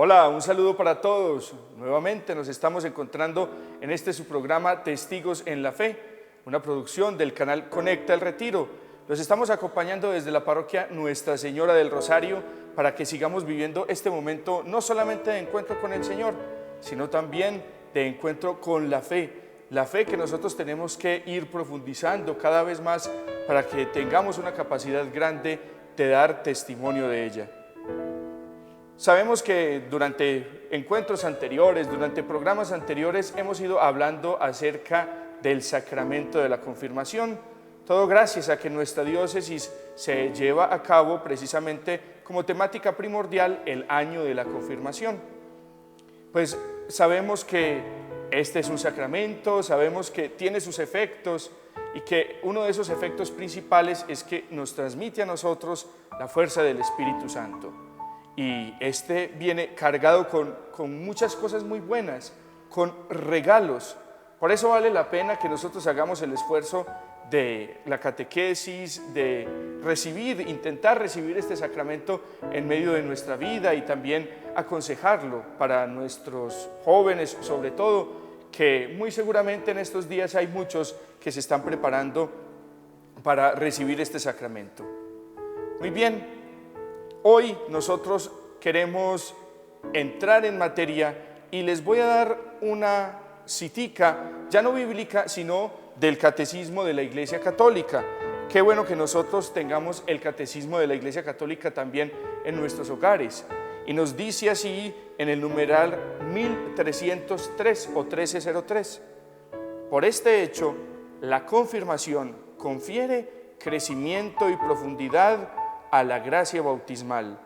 Hola, un saludo para todos. Nuevamente nos estamos encontrando en su programa Testigos en la Fe, una producción del canal Conecta el Retiro. Los estamos acompañando desde la parroquia Nuestra Señora del Rosario para que sigamos viviendo este momento no solamente de encuentro con el Señor, sino también de encuentro con la fe que nosotros tenemos que ir profundizando cada vez más para que tengamos una capacidad grande de dar testimonio de ella. Sabemos que durante encuentros anteriores, durante programas anteriores, hemos ido hablando acerca del sacramento de la confirmación, todo gracias a que nuestra diócesis se lleva a cabo precisamente como temática primordial el año de la confirmación. Pues sabemos que este es un sacramento, sabemos que tiene sus efectos y que uno de esos efectos principales es que nos transmite a nosotros la fuerza del Espíritu Santo. Y este viene cargado con muchas cosas muy buenas, con regalos. Por eso vale la pena que nosotros hagamos el esfuerzo de la catequesis, de intentar recibir este sacramento en medio de nuestra vida y también aconsejarlo para nuestros jóvenes, sobre todo, que muy seguramente en estos días hay muchos que se están preparando para recibir este sacramento. Muy bien. Hoy nosotros queremos entrar en materia y les voy a dar una citica, ya no bíblica, sino del Catecismo de la Iglesia Católica. Qué bueno que nosotros tengamos el Catecismo de la Iglesia Católica también en nuestros hogares. Y nos dice así en el numeral 1303 o 1303. Por este hecho, la confirmación confiere crecimiento y profundidad a la gracia bautismal,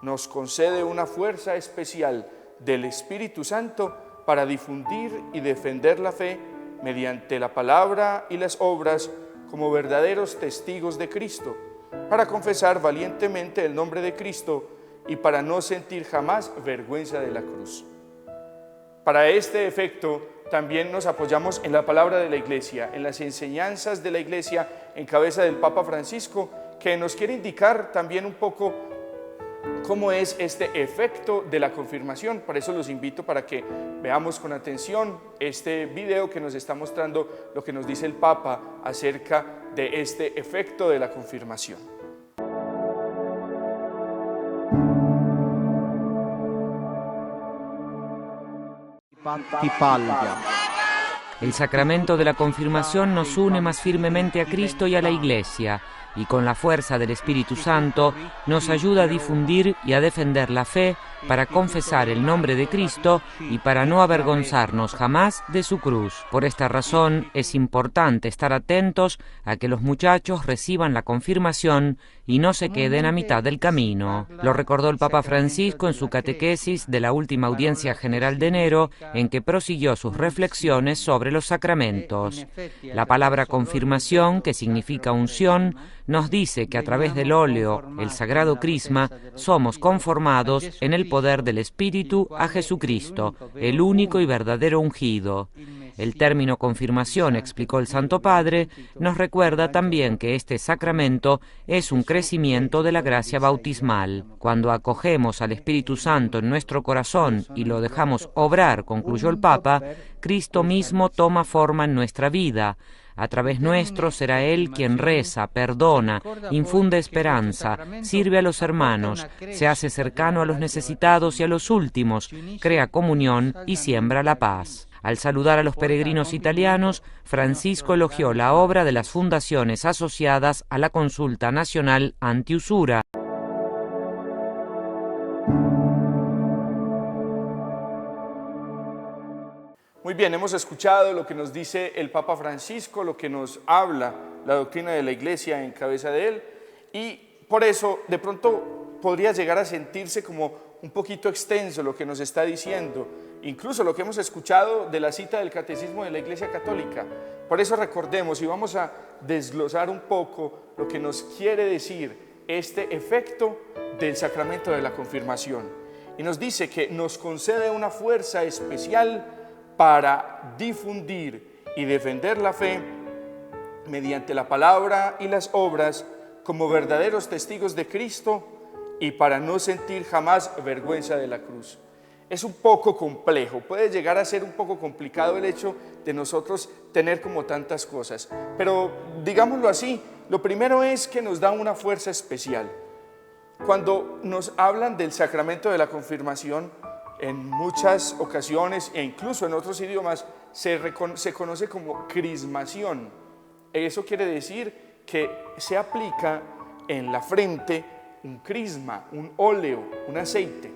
nos concede una fuerza especial del Espíritu Santo para difundir y defender la fe mediante la palabra y las obras como verdaderos testigos de Cristo, para confesar valientemente el nombre de Cristo y para no sentir jamás vergüenza de la cruz. Para este efecto también nos apoyamos en la palabra de la Iglesia, en las enseñanzas de la Iglesia en cabeza del Papa Francisco, que nos quiere indicar también un poco cómo es este efecto de la confirmación. Por eso los invito para que veamos con atención este video que nos está mostrando lo que nos dice el Papa acerca de este efecto de la confirmación. El sacramento de la confirmación nos une más firmemente a Cristo y a la Iglesia, y con la fuerza del Espíritu Santo nos ayuda a difundir y a defender la fe para confesar el nombre de Cristo y para no avergonzarnos jamás de su cruz. Por esta razón es importante estar atentos a que los muchachos reciban la confirmación y no se queden a mitad del camino. Lo recordó el Papa Francisco en su catequesis de la última audiencia general de enero, en que prosiguió sus reflexiones sobre los sacramentos. La palabra confirmación, que significa unción, nos dice que a través del óleo, el sagrado crisma, somos conformados en el poder del Espíritu a Jesucristo, el único y verdadero ungido. El término confirmación, explicó el Santo Padre, nos recuerda también que este sacramento es un crecimiento de la gracia bautismal. Cuando acogemos al Espíritu Santo en nuestro corazón y lo dejamos obrar, concluyó el Papa, Cristo mismo toma forma en nuestra vida. A través nuestro será Él quien reza, perdona, infunde esperanza, sirve a los hermanos, se hace cercano a los necesitados y a los últimos, crea comunión y siembra la paz. Al saludar a los peregrinos italianos, Francisco elogió la obra de las fundaciones asociadas a la Consulta Nacional Antiusura. Muy bien, hemos escuchado lo que nos dice el Papa Francisco, lo que nos habla la doctrina de la Iglesia en cabeza de él, y por eso de pronto podría llegar a sentirse como un poquito extenso lo que nos está diciendo, incluso lo que hemos escuchado de la cita del Catecismo de la Iglesia Católica. Por eso recordemos y vamos a desglosar un poco lo que nos quiere decir este efecto del sacramento de la confirmación. Y nos dice que nos concede una fuerza especial para difundir y defender la fe mediante la palabra y las obras como verdaderos testigos de Cristo y para no sentir jamás vergüenza de la cruz. es un poco complejo, puede llegar a ser un poco complicado el hecho de nosotros tener como tantas cosas, pero digámoslo así, lo primero es que nos da una fuerza especial. Cuando nos hablan del sacramento de la confirmación, en muchas ocasiones e incluso en otros idiomas se conoce como crismación. Eso quiere decir que se aplica en la frente un crisma, un óleo, un aceite.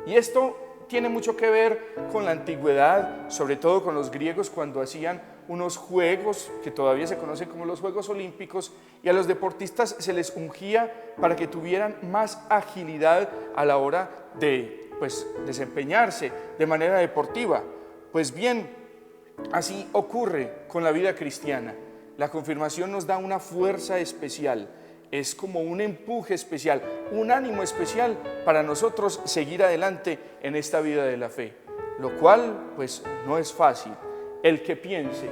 Y esto tiene mucho que ver con la antigüedad, sobre todo con los griegos cuando hacían unos juegos que todavía se conocen como los Juegos Olímpicos, y a los deportistas se les ungía para que tuvieran más agilidad a la hora de desempeñarse de manera deportiva. Pues bien, así ocurre con la vida cristiana. La confirmación nos da una fuerza especial, es como un empuje especial, un ánimo especial para nosotros seguir adelante en esta vida de la fe, lo cual pues no es fácil. El que piense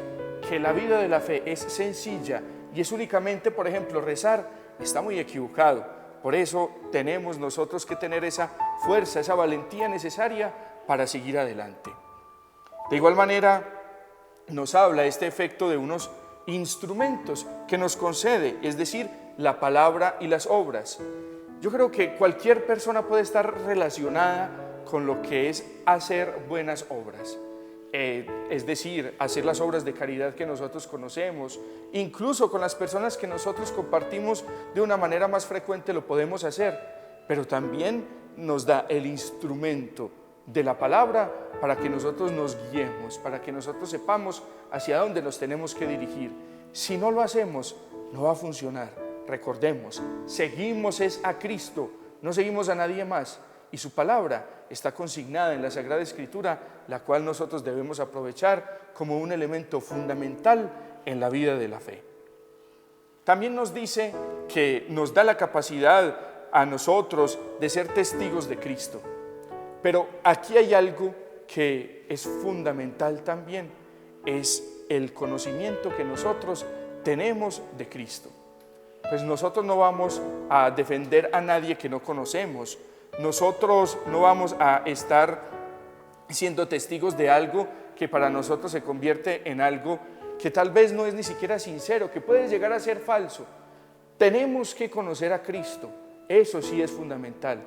que la vida de la fe es sencilla y es únicamente, por ejemplo, rezar, está muy equivocado. Por eso tenemos nosotros que tener esa fuerza, esa valentía necesaria para seguir adelante. De igual manera, nos habla este efecto de unos instrumentos que nos concede, es decir, la palabra y las obras. Yo creo que cualquier persona puede estar relacionada con lo que es hacer buenas obras. Es decir, hacer las obras de caridad que nosotros conocemos, incluso con las personas que nosotros compartimos de una manera más frecuente lo podemos hacer, pero también nos da el instrumento de la palabra para que nosotros nos guiemos, para que nosotros sepamos hacia dónde nos tenemos que dirigir. Si no lo hacemos, no va a funcionar. Recordemos, seguimos es a Cristo, no seguimos a nadie más, y su palabra está consignada en la Sagrada Escritura, la cual nosotros debemos aprovechar como un elemento fundamental en la vida de la fe. También nos dice que nos da la capacidad a nosotros de ser testigos de Cristo. Pero aquí hay algo que es fundamental también, es el conocimiento que nosotros tenemos de Cristo. Pues nosotros no vamos a defender a nadie que no conocemos, nosotros no vamos a estar siendo testigos de algo que para nosotros se convierte en algo que tal vez no es ni siquiera sincero, que puede llegar a ser falso. Tenemos que conocer a Cristo, eso sí es fundamental.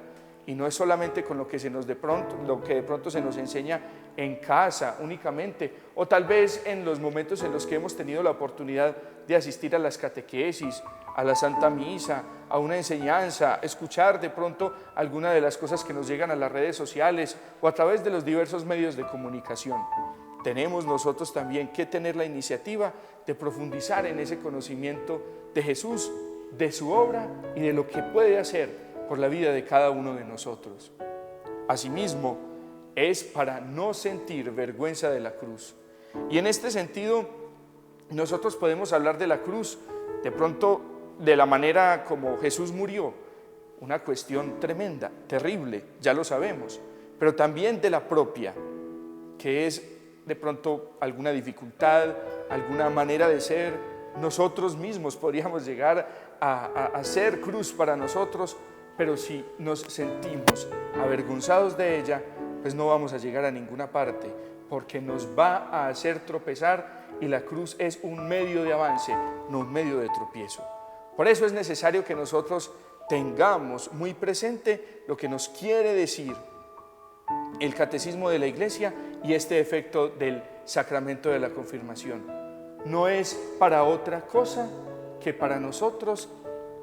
Y no es solamente con lo que de pronto se nos enseña en casa únicamente, o tal vez en los momentos en los que hemos tenido la oportunidad de asistir a las catequesis, a la Santa Misa, a una enseñanza, escuchar de pronto alguna de las cosas que nos llegan a las redes sociales o a través de los diversos medios de comunicación. Tenemos nosotros también que tener la iniciativa de profundizar en ese conocimiento de Jesús, de su obra y de lo que puede hacer por la vida de cada uno de nosotros. Asimismo, es para no sentir vergüenza de la cruz. Y en este sentido, nosotros podemos hablar de la cruz, de pronto de la manera como Jesús murió, una cuestión tremenda, terrible, ya lo sabemos, pero también de la propia, que es de pronto alguna dificultad, alguna manera de ser. Nosotros mismos podríamos llegar a ser cruz para nosotros, pero si nos sentimos avergonzados de ella, pues no vamos a llegar a ninguna parte, porque nos va a hacer tropezar y la cruz es un medio de avance, no un medio de tropiezo. Por eso es necesario que nosotros tengamos muy presente lo que nos quiere decir el catecismo de la Iglesia y este efecto del sacramento de la confirmación. No es para otra cosa que para nosotros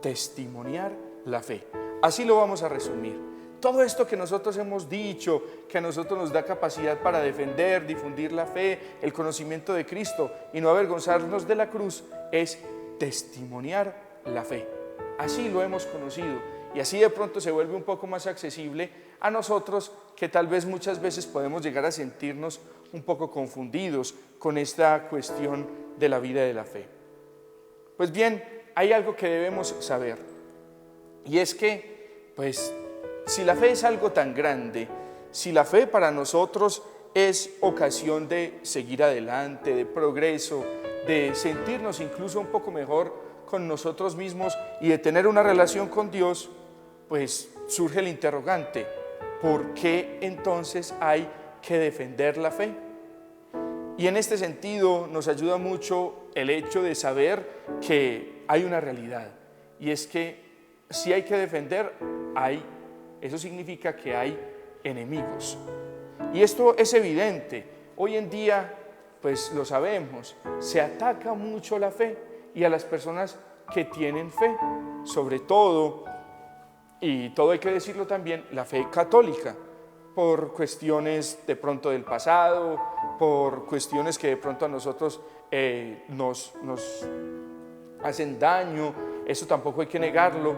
testimoniar la fe. Así lo vamos a resumir. Todo esto que nosotros hemos dicho, que a nosotros nos da capacidad para defender, difundir la fe, el conocimiento de Cristo y no avergonzarnos de la cruz, es testimoniar la fe. Así lo hemos conocido y así de pronto se vuelve un poco más accesible a nosotros, que tal vez muchas veces podemos llegar a sentirnos un poco confundidos con esta cuestión de la vida de la fe. Pues bien, hay algo que debemos saber, y es que, pues, si la fe es algo tan grande, si la fe para nosotros es ocasión de seguir adelante, de progreso, de sentirnos incluso un poco mejor con nosotros mismos y de tener una relación con Dios, pues surge el interrogante: ¿por qué entonces hay que defender la fe? Y en este sentido nos ayuda mucho el hecho de saber que hay una realidad, y es que si hay que defender, eso significa que hay enemigos. Y esto es evidente. Hoy en día, pues lo sabemos, se ataca mucho la fe y a las personas que tienen fe, sobre todo, y todo hay que decirlo también, la fe católica, por cuestiones de pronto del pasado, por cuestiones que de pronto a nosotros nos hacen daño. Eso tampoco hay que negarlo,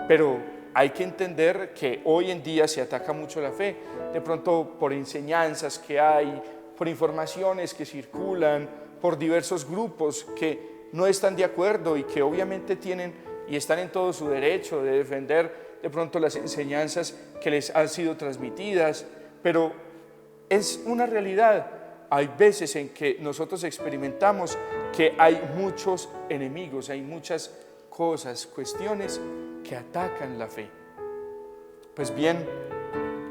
pero hay que entender que hoy en día se ataca mucho la fe, de pronto por enseñanzas que hay, por informaciones que circulan, por diversos grupos que no están de acuerdo y que obviamente tienen y están en todo su derecho de defender de pronto las enseñanzas que les han sido transmitidas, pero es una realidad. Hay veces en que nosotros experimentamos que hay muchos enemigos, hay muchas cosas, cuestiones que atacan la fe. Pues bien,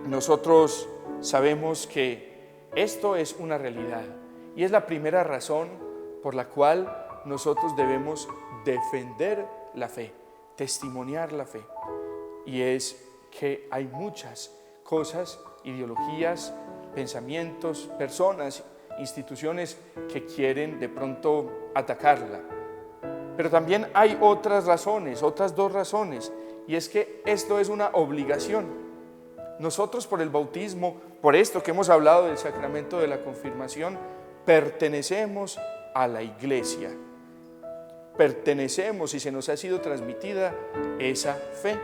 nosotros sabemos que esto es una realidad y es la primera razón por la cual nosotros debemos defender la fe, testimoniar la fe. Y es que hay muchas cosas, ideologías, pensamientos, personas, instituciones que quieren de pronto atacarla. Pero también hay otras razones, otras dos razones, y es que esto es una obligación. Nosotros por el bautismo, por esto que hemos hablado del sacramento de la confirmación, pertenecemos a la Iglesia. Pertenecemos y se nos ha sido transmitida esa fe.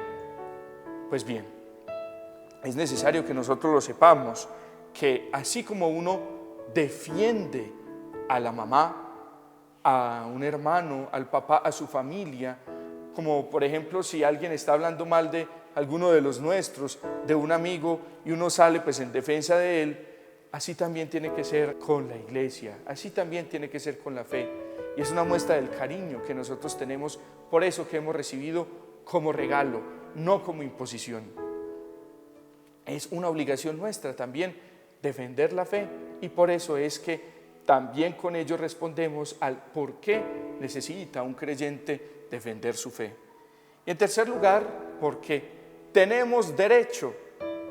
Pues bien, es necesario que nosotros lo sepamos, que así como uno defiende a la mamá, a un hermano, al papá, a su familia, como por ejemplo si alguien está hablando mal de alguno de los nuestros, de un amigo, y uno sale pues en defensa de él, así también tiene que ser con la Iglesia, así también tiene que ser con la fe. Y es una muestra del cariño que nosotros tenemos por eso que hemos recibido como regalo, no como imposición. Es una obligación nuestra también defender la fe, y por eso es que también con ello respondemos al por qué necesita un creyente defender su fe. Y en tercer lugar, porque tenemos derecho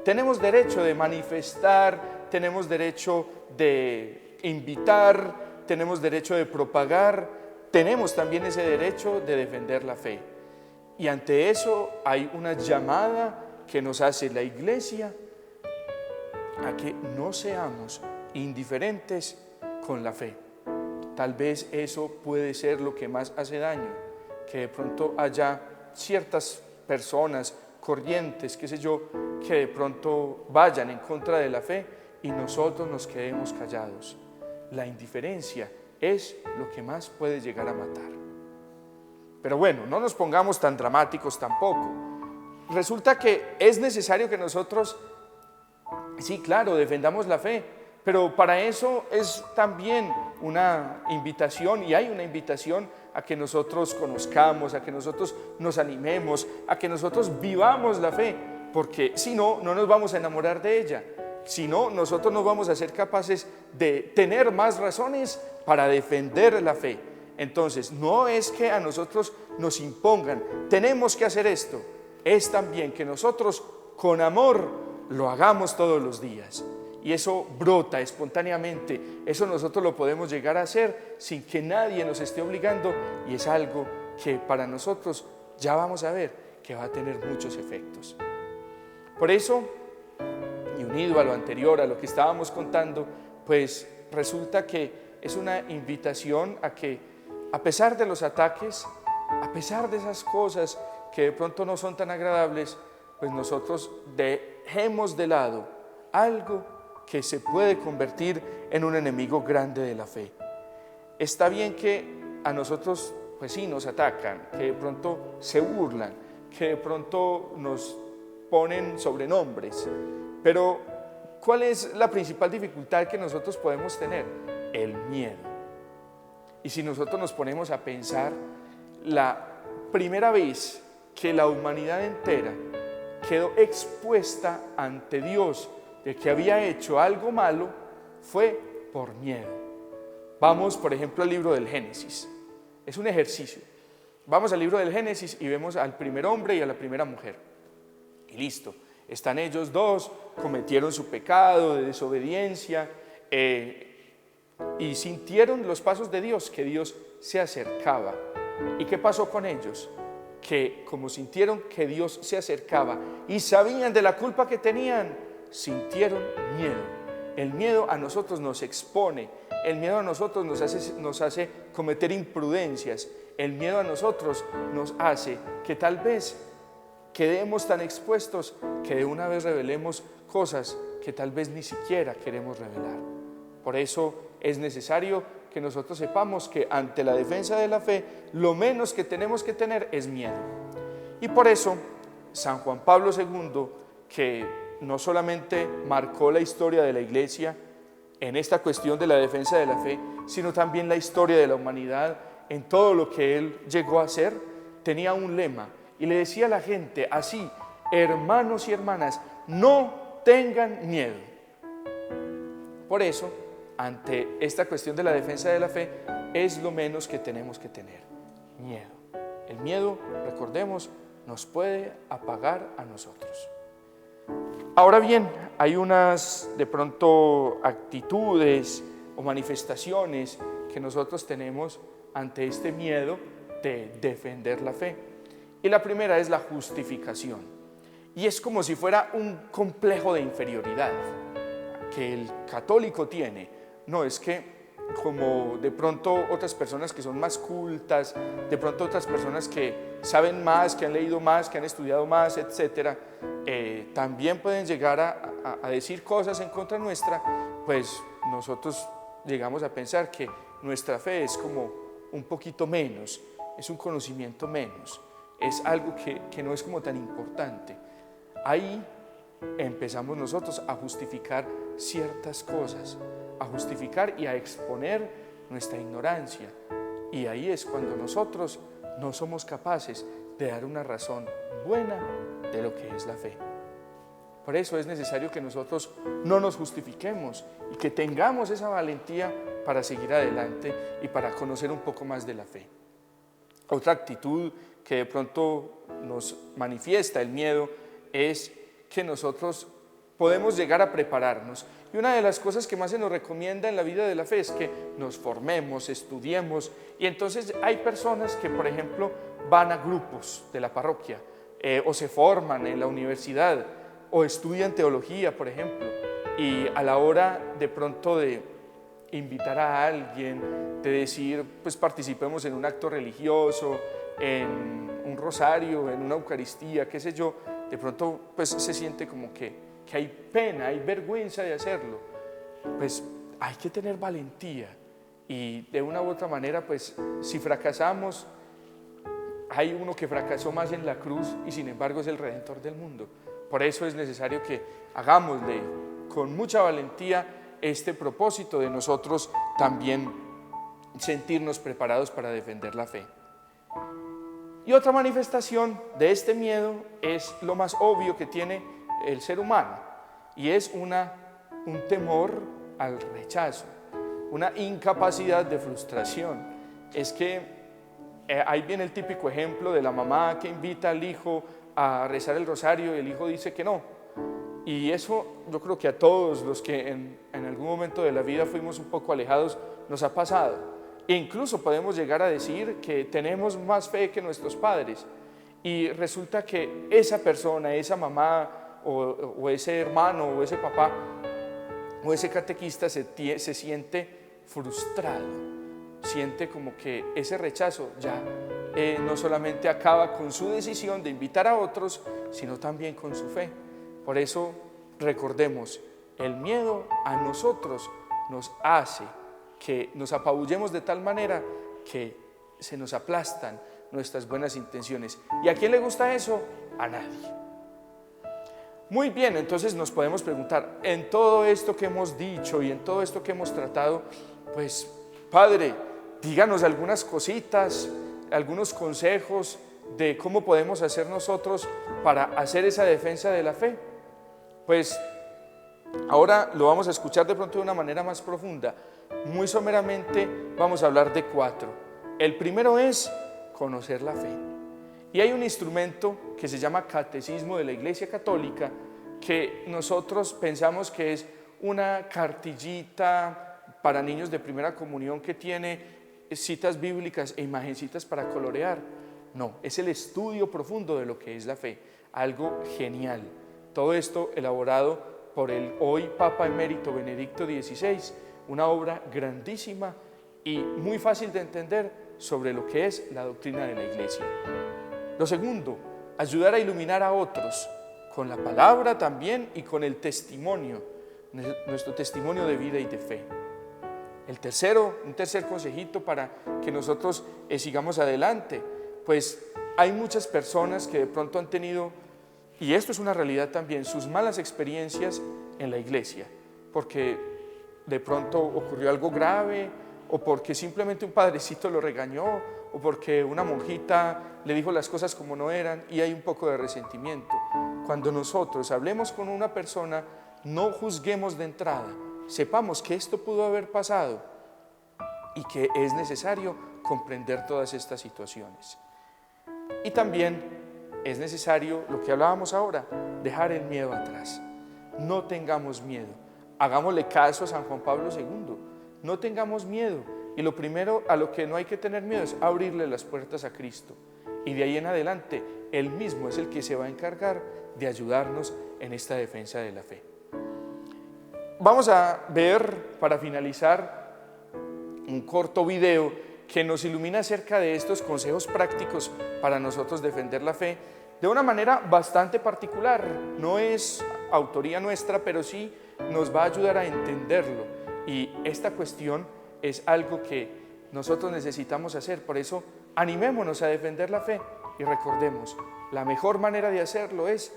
de manifestar, tenemos derecho de invitar, tenemos derecho de propagar, tenemos también ese derecho de defender la fe. Y ante eso hay una llamada que nos hace la Iglesia a que no seamos indiferentes con la fe. Tal vez eso puede ser lo que más hace daño, que de pronto haya ciertas personas, corrientes, qué sé yo, que de pronto vayan en contra de la fe y nosotros nos quedemos callados. La indiferencia es lo que más puede llegar a matar. Pero bueno, no nos pongamos tan dramáticos tampoco. Resulta que es necesario que nosotros, sí, claro, defendamos la fe, pero para eso es también una invitación, y hay una invitación a que nosotros conozcamos, a que nosotros nos animemos, a que nosotros vivamos la fe, porque si no, no nos vamos a enamorar de ella. Si no, nosotros no vamos a ser capaces de tener más razones para defender la fe. Entonces, no es que a nosotros nos impongan, tenemos que hacer esto, es también que nosotros con amor lo hagamos todos los días. Y eso brota espontáneamente, eso nosotros lo podemos llegar a hacer sin que nadie nos esté obligando, y es algo que para nosotros ya vamos a ver que va a tener muchos efectos. Por eso, y unido a lo anterior, a lo que estábamos contando, pues resulta que es una invitación a que, a pesar de los ataques, a pesar de esas cosas que de pronto no son tan agradables, pues nosotros dejemos de lado algo que se puede convertir en un enemigo grande de la fe. Está bien que a nosotros, pues sí, nos atacan, que de pronto se burlan, que de pronto nos ponen sobrenombres, pero ¿cuál es la principal dificultad que nosotros podemos tener? El miedo. Y si nosotros nos ponemos a pensar, la primera vez que la humanidad entera, quedó expuesta ante Dios de que había hecho algo malo fue por miedo. Vamos, por ejemplo, al libro del Génesis. Es un ejercicio. Vamos al libro del Génesis y vemos al primer hombre y a la primera mujer. Y listo, están ellos dos, cometieron su pecado de desobediencia y sintieron los pasos de Dios, que Dios se acercaba. ¿Y qué pasó con ellos? Que como sintieron que Dios se acercaba y sabían de la culpa que tenían, sintieron miedo. El miedo a nosotros nos expone, el miedo a nosotros nos hace cometer imprudencias, el miedo a nosotros nos hace que tal vez quedemos tan expuestos que de una vez revelemos cosas que tal vez ni siquiera queremos revelar. Por eso es necesario que nosotros sepamos que ante la defensa de la fe, lo menos que tenemos que tener es miedo. Y por eso San Juan Pablo II, que no solamente marcó la historia de la Iglesia en esta cuestión de la defensa de la fe, sino también la historia de la humanidad en todo lo que él llegó a hacer, tenía un lema y le decía a la gente así: hermanos y hermanas, no tengan miedo. Por eso, ante esta cuestión de la defensa de la fe, es lo menos que tenemos que tener: miedo. El miedo, recordemos, nos puede apagar a nosotros. Ahora bien, hay unas de pronto actitudes o manifestaciones que nosotros tenemos ante este miedo de defender la fe. Y la primera es la justificación. Y es como si fuera un complejo de inferioridad que el católico tiene. No, es que como de pronto otras personas que son más cultas, de pronto otras personas que saben más, que han leído más, que han estudiado más, etcétera, también pueden llegar a decir cosas en contra nuestra, pues nosotros llegamos a pensar que nuestra fe es como un poquito menos, es un conocimiento menos, es algo que no es como tan importante. Ahí empezamos nosotros a justificar ciertas cosas, a justificar y a exponer nuestra ignorancia. Y ahí es cuando nosotros no somos capaces de dar una razón buena de lo que es la fe. Por eso es necesario que nosotros no nos justifiquemos y que tengamos esa valentía para seguir adelante y para conocer un poco más de la fe. Otra actitud que de pronto nos manifiesta el miedo es que nosotros podemos llegar a prepararnos. Y una de las cosas que más se nos recomienda en la vida de la fe es que nos formemos, estudiemos. Y entonces hay personas que, por ejemplo, van a grupos de la parroquia o se forman en la universidad o estudian teología, por ejemplo. Y a la hora de pronto de invitar a alguien, de decir, pues participemos en un acto religioso, en un rosario, en una Eucaristía, qué sé yo, de pronto pues se siente como que hay pena, hay vergüenza de hacerlo. Pues hay que tener valentía y de una u otra manera, pues si fracasamos, hay uno que fracasó más en la cruz y sin embargo es el Redentor del mundo. Por eso es necesario que hagámosle con mucha valentía este propósito de nosotros también sentirnos preparados para defender la fe. Y otra manifestación de este miedo es lo más obvio que tiene el ser humano, y es un temor al rechazo, una incapacidad de frustración. Es que ahí viene el típico ejemplo de la mamá que invita al hijo a rezar el rosario y el hijo dice que no. Y eso yo creo que a todos los que en algún momento de la vida fuimos un poco alejados nos ha pasado. E incluso podemos llegar a decir que tenemos más fe que nuestros padres y resulta que esa persona, esa mamá o ese hermano o ese papá o ese catequista se siente frustrado, siente como que ese rechazo ya no solamente acaba con su decisión de invitar a otros, sino también con su fe. Por eso recordemos, el miedo a nosotros nos hace que nos apabullemos de tal manera que se nos aplastan nuestras buenas intenciones. ¿Y a quién le gusta eso? A nadie. Muy bien, entonces nos podemos preguntar, en todo esto que hemos dicho y en todo esto que hemos tratado, pues Padre, díganos algunas cositas, algunos consejos de cómo podemos hacer nosotros para hacer esa defensa de la fe. Pues ahora lo vamos a escuchar de pronto de una manera más profunda. Muy someramente vamos a hablar de 4. El primero es conocer la fe. Y hay un instrumento que se llama Catecismo de la Iglesia Católica, que nosotros pensamos que es una cartillita para niños de primera comunión que tiene citas bíblicas e imagencitas para colorear. No, es el estudio profundo de lo que es la fe, algo genial. Todo esto elaborado por el hoy Papa Emérito Benedicto XVI, una obra grandísima y muy fácil de entender sobre lo que es la doctrina de la Iglesia. Lo segundo, ayudar a iluminar a otros con la palabra también y con el testimonio, nuestro testimonio de vida y de fe. El tercero, un tercer consejito para que nosotros sigamos adelante, pues hay muchas personas que de pronto han tenido, y esto es una realidad también, sus malas experiencias en la iglesia, porque de pronto ocurrió algo grave, o porque simplemente un padrecito lo regañó, o porque una monjita le dijo las cosas como no eran, y hay un poco de resentimiento. Cuando nosotros hablemos con una persona, no juzguemos de entrada, sepamos que esto pudo haber pasado y que es necesario comprender todas estas situaciones. Y también es necesario, lo que hablábamos ahora, dejar el miedo atrás. No tengamos miedo, hagámosle caso a San Juan Pablo II, no tengamos miedo. Y lo primero a lo que no hay que tener miedo es abrirle las puertas a Cristo. Y de ahí en adelante, Él mismo es el que se va a encargar de ayudarnos en esta defensa de la fe. Vamos a ver, para finalizar, un corto video que nos ilumina acerca de estos consejos prácticos para nosotros defender la fe de una manera bastante particular. No es autoría nuestra, pero sí nos va a ayudar a entenderlo. Y esta cuestión es algo que nosotros necesitamos hacer. Por eso, animémonos a defender la fe y recordemos, la mejor manera de hacerlo es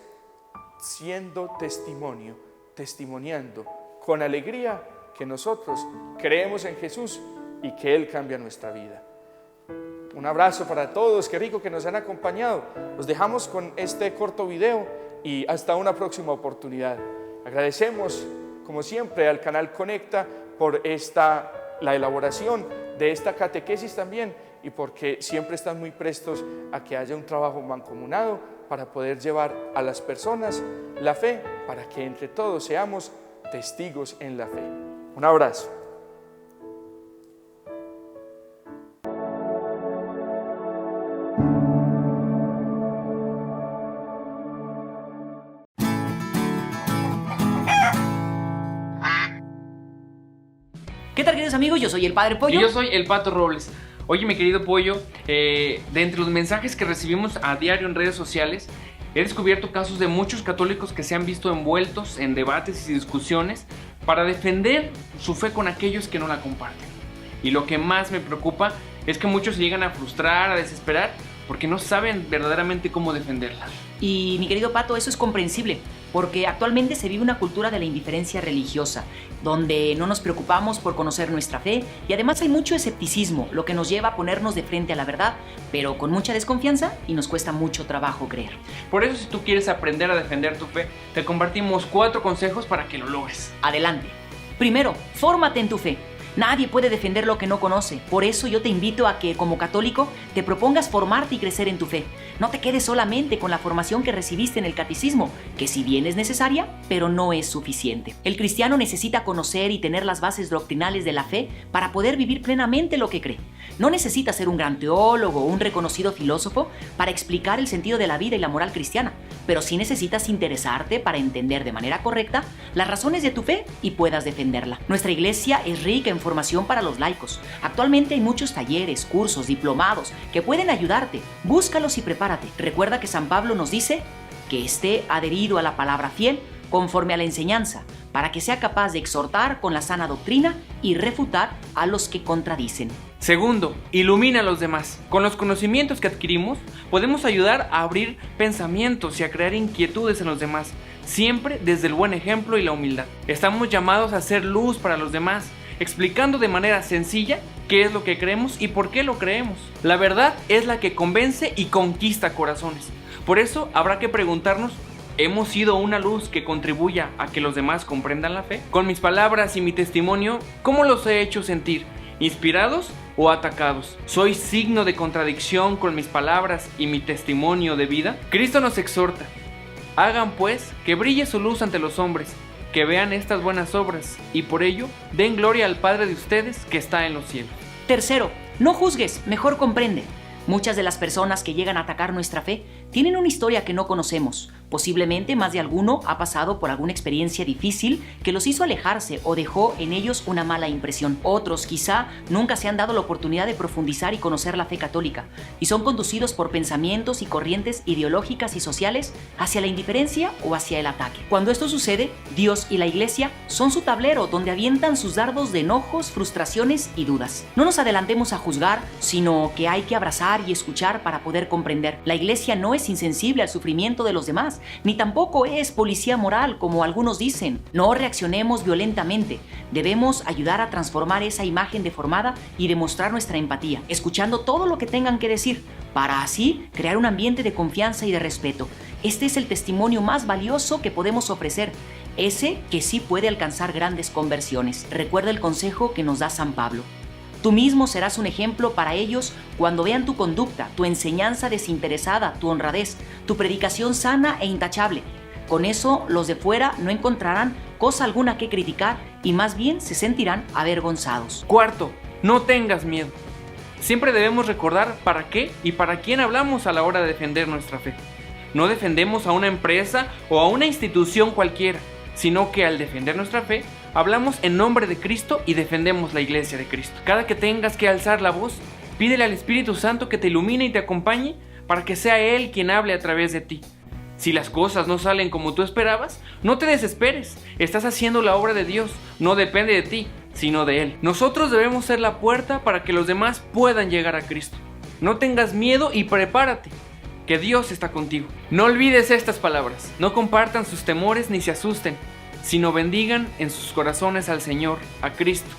siendo testimonio, testimoniando con alegría que nosotros creemos en Jesús y que Él cambia nuestra vida. Un abrazo para todos, qué rico que nos han acompañado. Los dejamos con este corto video y hasta una próxima oportunidad. Agradecemos, como siempre, al canal Conecta por la elaboración de esta catequesis también y porque siempre están muy prestos a que haya un trabajo mancomunado para poder llevar a las personas la fe, para que entre todos seamos testigos en la fe. Un abrazo. ¿Qué tal, queridos amigos? Yo soy el Padre Pollo. Y yo soy el Pato Robles. Oye, mi querido Pollo, de entre los mensajes que recibimos a diario en redes sociales, he descubierto casos de muchos católicos que se han visto envueltos en debates y discusiones para defender su fe con aquellos que no la comparten. Y lo que más me preocupa es que muchos se llegan a frustrar, a desesperar, porque no saben verdaderamente cómo defenderla. Y mi querido Pato, eso es comprensible, porque actualmente se vive una cultura de la indiferencia religiosa, donde no nos preocupamos por conocer nuestra fe y además hay mucho escepticismo, lo que nos lleva a ponernos de frente a la verdad, pero con mucha desconfianza y nos cuesta mucho trabajo creer. Por eso, si tú quieres aprender a defender tu fe, te compartimos 4 consejos para que lo logres. Adelante. Primero, fórmate en tu fe. Nadie puede defender lo que no conoce. Por eso yo te invito a que, como católico, te propongas formarte y crecer en tu fe. No te quedes solamente con la formación que recibiste en el catecismo, que si bien es necesaria, pero no es suficiente. El cristiano necesita conocer y tener las bases doctrinales de la fe para poder vivir plenamente lo que cree. No necesita ser un gran teólogo o un reconocido filósofo para explicar el sentido de la vida y la moral cristiana, pero sí necesitas interesarte para entender de manera correcta las razones de tu fe y puedas defenderla. Nuestra iglesia es rica en formación para los laicos. Actualmente hay muchos talleres, cursos, diplomados que pueden ayudarte. Búscalos y prepárate. Recuerda que San Pablo nos dice que esté adherido a la palabra fiel conforme a la enseñanza, para que sea capaz de exhortar con la sana doctrina y refutar a los que contradicen. Segundo, ilumina a los demás. Con los conocimientos que adquirimos, podemos ayudar a abrir pensamientos y a crear inquietudes en los demás, siempre desde el buen ejemplo y la humildad. Estamos llamados a ser luz para los demás explicando de manera sencilla qué es lo que creemos y por qué lo creemos. La verdad es la que convence y conquista corazones. Por eso habrá que preguntarnos, ¿hemos sido una luz que contribuya a que los demás comprendan la fe? Con mis palabras y mi testimonio, ¿cómo los he hecho sentir? ¿Inspirados o atacados? ¿Soy signo de contradicción con mis palabras y mi testimonio de vida? Cristo nos exhorta: hagan pues que brille su luz ante los hombres, que vean estas buenas obras y por ello den gloria al Padre de ustedes que está en los cielos. Tercero, no juzgues, mejor comprende. Muchas de las personas que llegan a atacar nuestra fe tienen una historia que no conocemos. Posiblemente más de alguno ha pasado por alguna experiencia difícil que los hizo alejarse o dejó en ellos una mala impresión. Otros quizá nunca se han dado la oportunidad de profundizar y conocer la fe católica y son conducidos por pensamientos y corrientes ideológicas y sociales hacia la indiferencia o hacia el ataque. Cuando esto sucede, Dios y la Iglesia son su tablero donde avientan sus dardos de enojos, frustraciones y dudas. No nos adelantemos a juzgar, sino que hay que abrazar y escuchar para poder comprender. La Iglesia no es insensible al sufrimiento de los demás, ni tampoco es policía moral como algunos dicen. No reaccionemos violentamente. Debemos ayudar a transformar esa imagen deformada y demostrar nuestra empatía, escuchando todo lo que tengan que decir, para así crear un ambiente de confianza y de respeto. Este es el testimonio más valioso que podemos ofrecer, ese que sí puede alcanzar grandes conversiones. Recuerda el consejo que nos da San Pablo. Tú mismo serás un ejemplo para ellos cuando vean tu conducta, tu enseñanza desinteresada, tu honradez, tu predicación sana e intachable. Con eso, los de fuera no encontrarán cosa alguna que criticar y más bien se sentirán avergonzados. Cuarto, no tengas miedo. Siempre debemos recordar para qué y para quién hablamos a la hora de defender nuestra fe. No defendemos a una empresa o a una institución cualquiera, sino que al defender nuestra fe, hablamos en nombre de Cristo y defendemos la Iglesia de Cristo. Cada que tengas que alzar la voz, pídele al Espíritu Santo que te ilumine y te acompañe para que sea Él quien hable a través de ti. Si las cosas no salen como tú esperabas, no te desesperes. Estás haciendo la obra de Dios, no depende de ti, sino de Él. Nosotros debemos ser la puerta para que los demás puedan llegar a Cristo. No tengas miedo y prepárate, que Dios está contigo. No olvides estas palabras, no compartan sus temores ni se asusten, sino bendigan en sus corazones al Señor, a Cristo.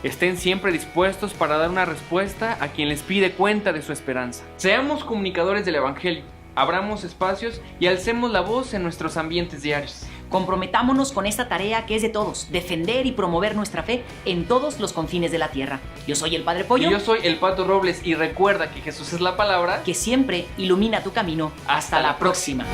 Estén siempre dispuestos para dar una respuesta a quien les pide cuenta de su esperanza. Seamos comunicadores del Evangelio, abramos espacios y alcemos la voz en nuestros ambientes diarios. Comprometámonos con esta tarea que es de todos, defender y promover nuestra fe en todos los confines de la tierra. Yo soy el Padre Pollo. Y yo soy el Pato Robles y recuerda que Jesús es la palabra que siempre ilumina tu camino. Hasta la próxima.